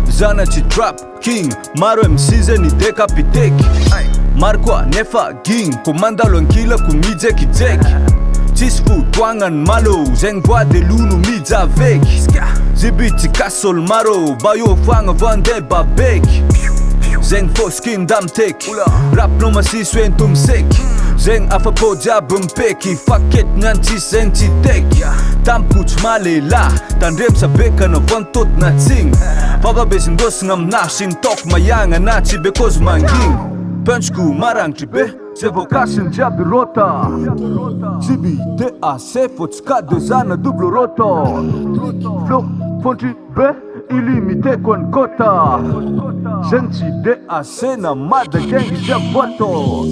Zanachi Trap King, maro MCs ni dekapiteki. Markwa nefa ging, komandalo nkila kumijeki jeki. Tisfu twangan malo, zeng voix de lunu midza veki. Zibiti kasol maro, bayo fanga vande babeki. Zeng foskin dam teki, rap no masiswen tum seki. Zeng afapo jabum peki, fuck it nyanchi zeng chiteki. Tampuch malela, tandrem sa beka na vantot na tsing. Papa besin dos ngam nashin tok mayanga nachi because manging. Punchku marang tribe, sevo kasin jab rota. Zibi DAC fotska de zana dublo roto. Flow fonti be illimité kon kota. Zenchi DAC na mada gengi jab voto.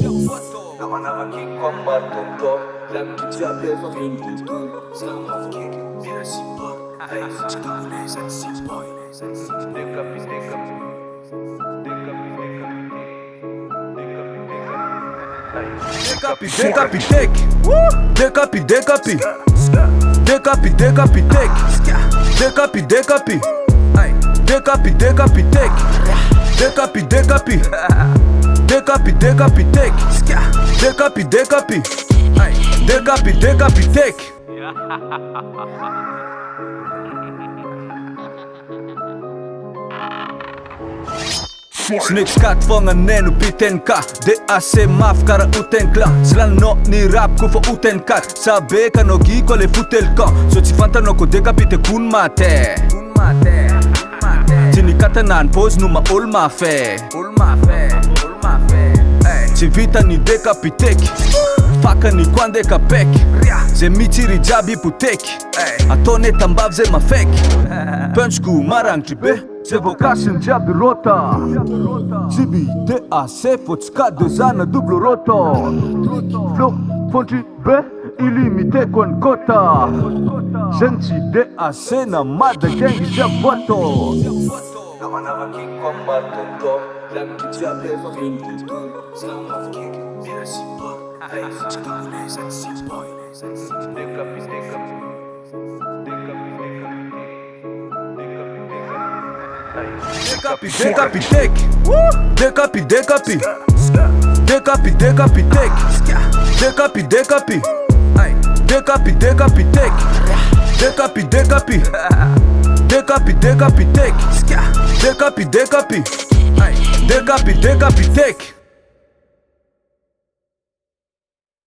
Nama king kombar tonto, lam kijabe fin tu, slam king mira simple, ay chakule san simple, Dekapiteki, dekapiteki, Snakes kat fånga nenu piten ka DAC maf kara uten klan Slan no ni rap kufa uten kat Sabe ka no gi kole futel kan So ti fanta no ko dekapite kun mate Tini katanan pose numa ulma fe Ti vita ni dekapiteki Faka ni kwande kapeki Ze mitiri jabi puteki Atone tambav ze mafeki Punchku marang tribe Sevo kasin jab rota. Zibi DAC fotska de zana dublo roto. Flow fonti be illimité kon kota. Zenchi DAC na mada gengi jab voto. Nama king kombar tonto, lam kijabe fin tu, slam king mira simple, ay chakule san simple, Dekapiteki, dekapiteki